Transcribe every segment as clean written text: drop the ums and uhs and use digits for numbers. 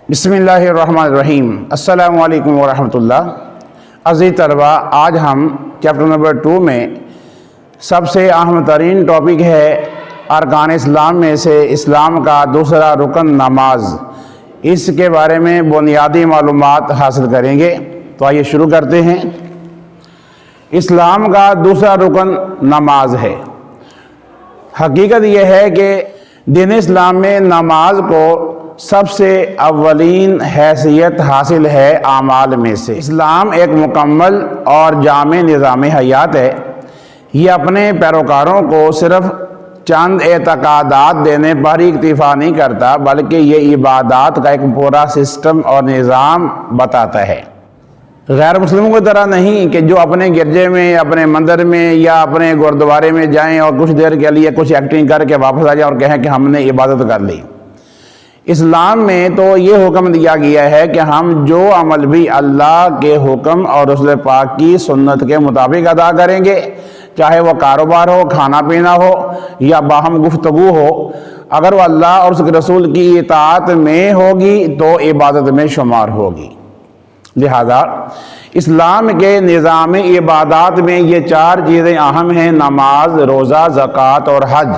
بسم اللہ الرحمن الرحیم۔ السلام علیکم ورحمۃ اللہ۔ عزیز طلبہ، آج ہم چیپٹر نمبر 2 میں سب سے اہم ترین ٹاپک ہے ارکان اسلام میں سے اسلام کا دوسرا رکن نماز، اس کے بارے میں بنیادی معلومات حاصل کریں گے۔ تو آئیے شروع کرتے ہیں۔ اسلام کا دوسرا رکن نماز ہے۔ حقیقت یہ ہے کہ دین اسلام میں نماز کو سب سے اولین حیثیت حاصل ہے اعمال میں سے۔ اسلام ایک مکمل اور جامع نظام حیات ہے۔ یہ اپنے پیروکاروں کو صرف چند اعتقادات دینے پر ہی اکتفا نہیں کرتا، بلکہ یہ عبادات کا ایک پورا سسٹم اور نظام بتاتا ہے۔ غیر مسلموں کی طرح نہیں کہ جو اپنے گرجے میں، اپنے مندر میں یا اپنے گردوارے میں جائیں اور کچھ دیر کے لیے کچھ ایکٹنگ کر کے واپس آ جائیں اور کہیں کہ ہم نے عبادت کر لی۔ اسلام میں تو یہ حکم دیا گیا ہے کہ ہم جو عمل بھی اللہ کے حکم اور رسول پاک کی سنت کے مطابق ادا کریں گے، چاہے وہ کاروبار ہو، کھانا پینا ہو یا باہم گفتگو ہو، اگر وہ اللہ اور اس کے رسول کی اطاعت میں ہوگی تو عبادت میں شمار ہوگی۔ لہذا اسلام کے نظام عبادات میں یہ 4 چیزیں اہم ہیں: نماز، روزہ، زکوٰۃ اور حج۔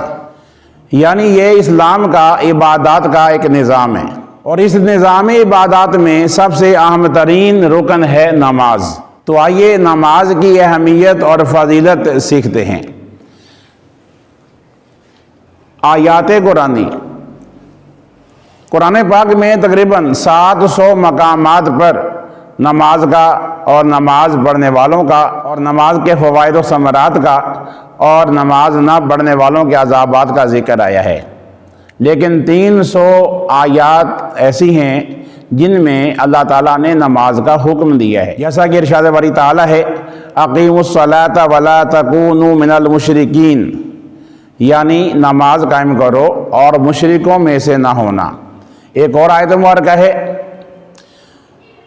یعنی یہ اسلام کا عبادات کا ایک نظام ہے، اور اس نظام عبادات میں سب سے اہم ترین رکن ہے نماز۔ تو آئیے نماز کی اہمیت اور فضیلت سیکھتے ہیں۔ آیات قرآنی۔ قرآن پاک میں تقریباً 700 مقامات پر نماز کا اور نماز پڑھنے والوں کا اور نماز کے فوائد و ثمرات کا اور نماز نہ پڑھنے والوں کے عذابات کا ذکر آیا ہے، لیکن 300 آیات ایسی ہیں جن میں اللہ تعالیٰ نے نماز کا حکم دیا ہے، جیسا کہ ارشاد باری تعالیٰ ہے: اقیموا الصلاۃ ولا تکونوا من المشرکین، یعنی نماز قائم کرو اور مشرکوں میں سے نہ ہونا۔ ایک اور آیت مبارکہ ہے: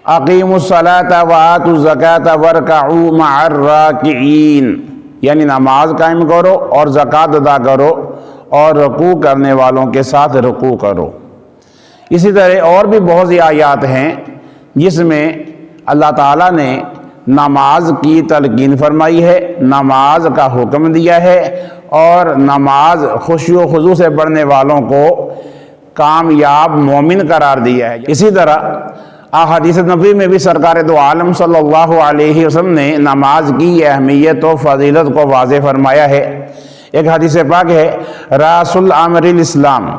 اقیموا الصلاۃ وآتوا الزکاۃ وارکعوا مع الراکعین، یعنی نماز قائم کرو اور زکوٰۃ ادا کرو اور رکوع کرنے والوں کے ساتھ رکوع کرو۔ اسی طرح اور بھی بہت سی آیات ہیں جس میں اللہ تعالیٰ نے نماز کی تلقین فرمائی ہے، نماز کا حکم دیا ہے اور نماز خشوع و خضوع سے پڑھنے والوں کو کامیاب مومن قرار دیا ہے۔ اسی طرح احادیث نبوی میں بھی سرکار دو عالم صلی اللہ علیہ وسلم نے نماز کی اہمیت و فضیلت کو واضح فرمایا ہے۔ ایک حدیث پاک ہے: راس الامر الاسلام،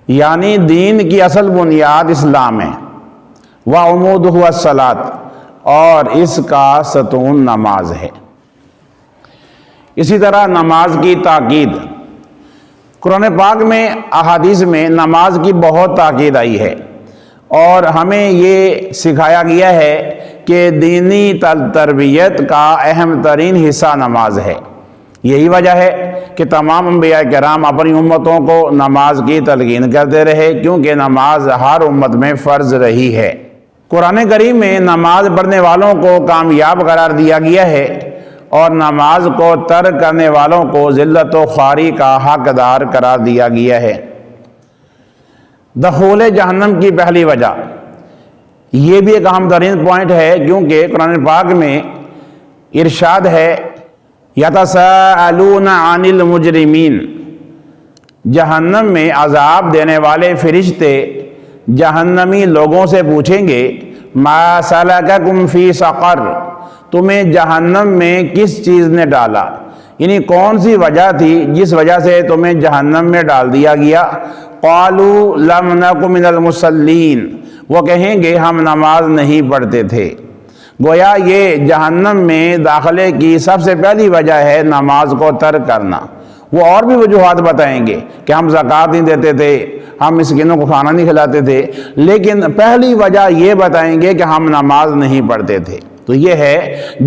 یعنی دین کی اصل بنیاد اسلام ہے، وعمودہ الصلاۃ، اور اس کا ستون نماز ہے۔ اسی طرح نماز کی تاکید۔ قرآن پاک میں احادیث میں نماز کی بہت تاکید آئی ہے، اور ہمیں یہ سکھایا گیا ہے کہ دینی تربیت کا اہم ترین حصہ نماز ہے۔ یہی وجہ ہے کہ تمام انبیاء کرام اپنی امتوں کو نماز کی تلقین کرتے رہے، کیونکہ نماز ہر امت میں فرض رہی ہے۔ قرآن کریم میں نماز پڑھنے والوں کو کامیاب قرار دیا گیا ہے، اور نماز کو ترک کرنے والوں کو ذلت و خواری کا حقدار قرار دیا گیا ہے۔ دخول جہنم کی پہلی وجہ، یہ بھی ایک اہم ترین پوائنٹ ہے، کیونکہ قرآن پاک میں ارشاد ہے: یتساءلون عن المجرمین، جہنم میں عذاب دینے والے فرشتے جہنمی لوگوں سے پوچھیں گے: ما سلککم فی سقر، تمہیں جہنم میں کس چیز نے ڈالا، یعنی کون سی وجہ تھی جس وجہ سے تمہیں جہنم میں ڈال دیا گیا؟ قالوا لم نک من المصلین، وہ کہیں گے ہم نماز نہیں پڑھتے تھے۔ گویا یہ جہنم میں داخلے کی سب سے پہلی وجہ ہے نماز کو ترک کرنا۔ وہ اور بھی وجوہات بتائیں گے کہ ہم زکوٰۃ نہیں دیتے تھے، ہم مسکینوں کو کھانا نہیں کھلاتے تھے، لیکن پہلی وجہ یہ بتائیں گے کہ ہم نماز نہیں پڑھتے تھے۔ تو یہ ہے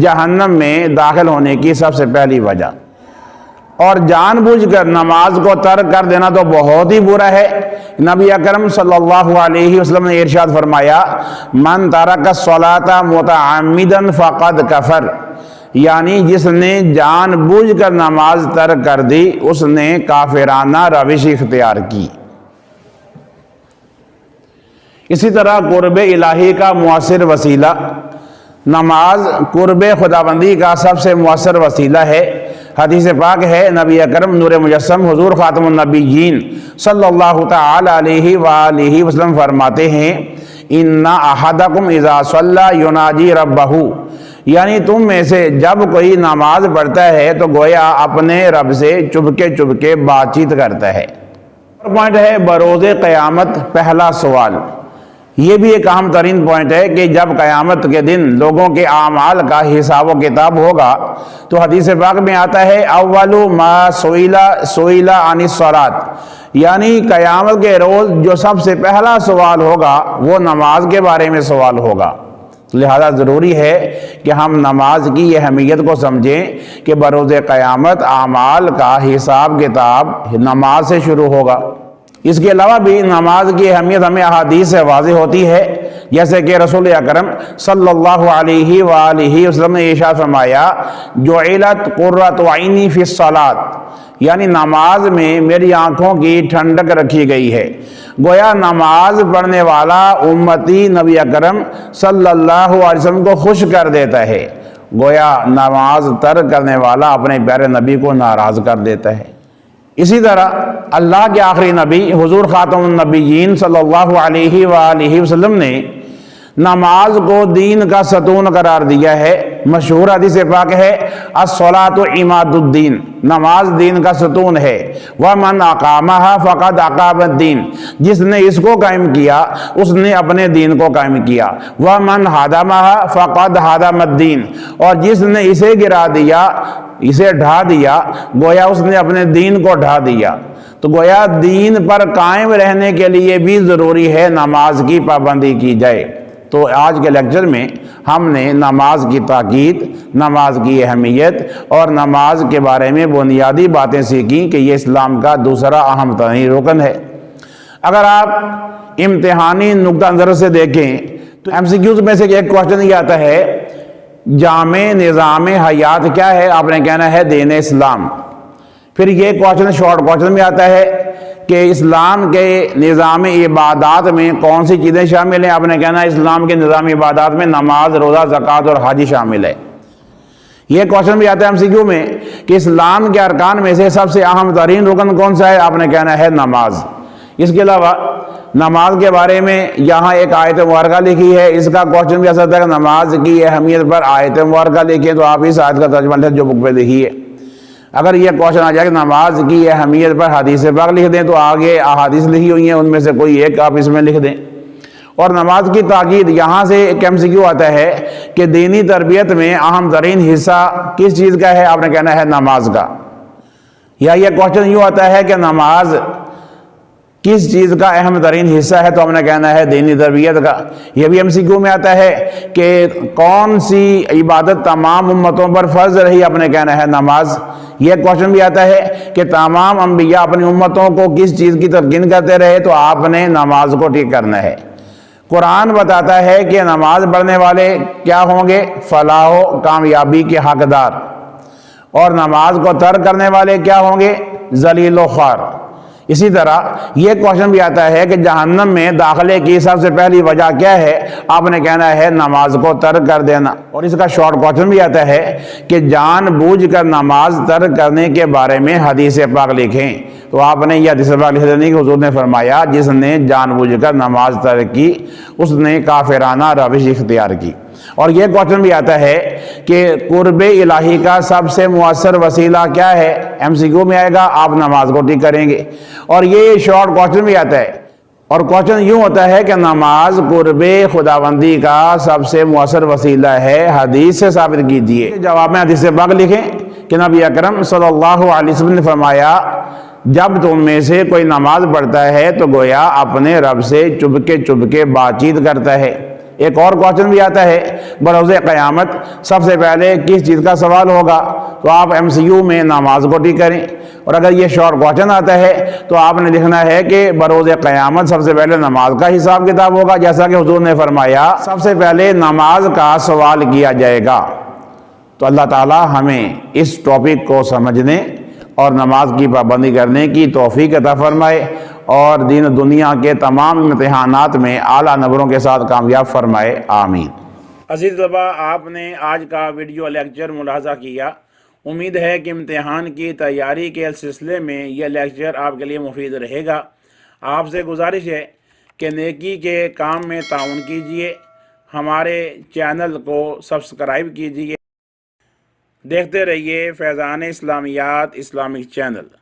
جہنم میں داخل ہونے کی سب سے پہلی وجہ۔ اور جان بوجھ کر نماز کو ترک کر دینا تو بہت ہی برا ہے۔ نبی اکرم صلی اللہ علیہ وسلم نے ارشاد فرمایا: من ترک الصلاۃ متعمدا فقد کفر، یعنی جس نے جان بوجھ کر نماز ترک کر دی اس نے کافرانہ روش اختیار کی۔ اسی طرح قرب الہی کا مؤثر وسیلہ نماز قرب خداوندی کا سب سے مؤثر وسیلہ ہے۔ حدیث پاک ہے، نبی اکرم نور مجسم حضور خاتم النبیین صلی اللہ تعالی علیہ وآلہ وسلم فرماتے ہیں، ان احدکم اذا صلی یناجی ربہ، یعنی تم میں سے جب کوئی نماز پڑھتا ہے تو گویا اپنے رب سے چپکے بات چیت کرتا ہے۔ اور پوائنٹ ہے بروز قیامت پہلا سوال، یہ بھی ایک اہم ترین پوائنٹ ہے کہ جب قیامت کے دن لوگوں کے اعمال کا حساب و کتاب ہوگا تو حدیث پاک میں آتا ہے اول ما سئل عن الصلاۃ، یعنی قیامت کے روز جو سب سے پہلا سوال ہوگا وہ نماز کے بارے میں سوال ہوگا۔ لہذا ضروری ہے کہ ہم نماز کی اہمیت کو سمجھیں کہ بروز قیامت اعمال کا حساب کتاب نماز سے شروع ہوگا۔ اس کے علاوہ بھی نماز کی اہمیت ہمیں احادیث سے واضح ہوتی ہے، جیسے کہ رسول اکرم صلی اللہ علیہ وآلہ وسلم نے ارشاد فرمایا، جعلت قرۃ عینی فی الصلاۃ، یعنی نماز میں میری آنکھوں کی ٹھنڈک رکھی گئی ہے۔ گویا نماز پڑھنے والا امتی نبی اکرم صلی اللہ علیہ وسلم کو خوش کر دیتا ہے، گویا نماز ترک کرنے والا اپنے پیارے نبی کو ناراض کر دیتا ہے۔ اسی طرح اللہ کے آخری نبی حضور خاتم النبیین صلی اللہ علیہ وآلہ وسلم نے نماز کو دین کا ستون قرار دیا ہے۔ مشہور حدیث پاک ہے، الصلاۃ عماد الدین، نماز دین کا ستون ہے۔ ومن اقامہا فقد اقام الدین، جس نے اس کو قائم کیا اس نے اپنے دین کو قائم کیا۔ ومن ہدمہا فقد ہدم الدین، اور جس نے اسے گرا دیا، اسے ڈھا دیا، گویا اس نے اپنے دین کو ڈھا دیا۔ تو گویا دین پر قائم رہنے کے لیے بھی ضروری ہے نماز کی پابندی کی جائے۔ تو آج کے لیکچر میں ہم نے نماز کی تاکید، نماز کی اہمیت اور نماز کے بارے میں بنیادی باتیں سیکھیں کہ یہ اسلام کا دوسرا اہم ترین رکن ہے۔ اگر آپ امتحانی نقطہ نظر سے دیکھیں تو ایم سی کیوز میں سے ایک کوشچن یہ آتا ہے، جامع نظام حیات کیا ہے؟ آپ نے کہنا ہے دین اسلام۔ پھر یہ کوشچن شارٹ کوشچن میں آتا ہے کہ اسلام کے نظام عبادات میں کون سی چیزیں شامل ہیں؟ آپ نے کہنا ہے اسلام کے نظام عبادات میں نماز، روزہ، زکوٰۃ اور حج شامل ہے۔ یہ کوشچن بھی آتا ہے ایم سی کیو میں کہ اسلام کے ارکان میں سے سب سے اہم ترین رکن کون سا ہے؟ آپ نے کہنا ہے نماز۔ اس کے علاوہ نماز کے بارے میں یہاں ایک آیت مبارکہ لکھی ہے، اس کا کوشچن بھی آ سکتا ہے کہ نماز کی اہمیت پر آیت مبارکہ لکھیں، تو آپ اس آیت کا ترجمہ جو بک پہ لکھی ہے۔ اگر یہ کوشچن آ جائے کہ نماز کی اہمیت پر حدیث پاک لکھ دیں، تو آگے احادیث لکھی ہوئی ہیں، ان میں سے کوئی ایک آپ اس میں لکھ دیں۔ اور نماز کی تاکید، یہاں سے ایک ایم سی کیو آتا ہے کہ دینی تربیت میں اہم ترین حصہ کس چیز کا ہے؟ آپ نے کہنا ہے نماز کا۔ یا یہ کوشچن یوں آتا ہے کہ نماز کس چیز کا اہم ترین حصہ ہے؟ تو ہم نے کہنا ہے دینی تربیت کا۔ یہ بھی ایم سی کیو میں آتا ہے کہ کون سی عبادت تمام امتوں پر فرض رہی؟ آپ نے کہنا ہے نماز۔ یہ کوشچن بھی آتا ہے کہ تمام انبیاء اپنی امتوں کو کس چیز کی تلقین کرتے رہے؟ تو آپ نے نماز کو ٹھیک کرنا ہے۔ قرآن بتاتا ہے کہ نماز پڑھنے والے کیا ہوں گے؟ فلاح و کامیابی کے حقدار، اور نماز کو ترک کرنے والے کیا ہوں گے؟ ذلیل و خوار۔ اسی طرح یہ کوشچن بھی آتا ہے کہ جہنم میں داخلے کی سب سے پہلی وجہ کیا ہے؟ آپ نے کہنا ہے نماز کو ترک کر دینا۔ اور اس کا شارٹ کوشچن بھی آتا ہے کہ جان بوجھ کر نماز ترک کرنے کے بارے میں حدیث پاک لکھیں، تو آپ نے یہ حدیث پاک لکھ دینی کہ حضور نے فرمایا جس نے جان بوجھ کر نماز ترک کی اس نے کافرانہ روش اختیار کی۔ اور یہ کوشچن بھی آتا ہے کہ قرب الہی کا سب سے مؤثر وسیلہ کیا ہے؟ ایم سی کیو میں آئے گا، آپ نماز کو ٹھیک کریں گے۔ اور یہ شارٹ کوشچن بھی آتا ہے، اور کوشچن یوں ہوتا ہے کہ نماز قرب خداوندی کا سب سے مؤثر وسیلہ ہے، حدیث سے ثابت کیجیے۔ جواب میں حدیث پاک لکھیں کہ نبی اکرم صلی اللہ علیہ وسلم نے فرمایا، جب تم میں سے کوئی نماز پڑھتا ہے تو گویا اپنے رب سے چپکے بات چیت کرتا ہے۔ ایک اور کوشچن بھی آتا ہے، بروز قیامت سب سے پہلے کس چیز کا سوال ہوگا؟ تو آپ ایم سی یو میں نماز کو ٹھیک کریں۔ اور اگر یہ شارٹ کوشچن آتا ہے تو آپ نے لکھنا ہے کہ بروز قیامت سب سے پہلے نماز کا حساب کتاب ہوگا، جیسا کہ حضور نے فرمایا سب سے پہلے نماز کا سوال کیا جائے گا۔ تو اللہ تعالی ہمیں اس ٹاپک کو سمجھنے اور نماز کی پابندی کرنے کی توفیق عطا فرمائے، اور دین و دنیا کے تمام امتحانات میں اعلیٰ نمبروں کے ساتھ کامیاب فرمائے، آمین۔ عزیز طلباء، آپ نے آج کا ویڈیو لیکچر ملاحظہ کیا۔ امید ہے کہ امتحان کی تیاری کے سلسلے میں یہ لیکچر آپ کے لیے مفید رہے گا۔ آپ سے گزارش ہے کہ نیکی کے کام میں تعاون کیجیے، ہمارے چینل کو سبسکرائب کیجیے، دیکھتے رہیے فیضان اسلامیات اسلامک چینل۔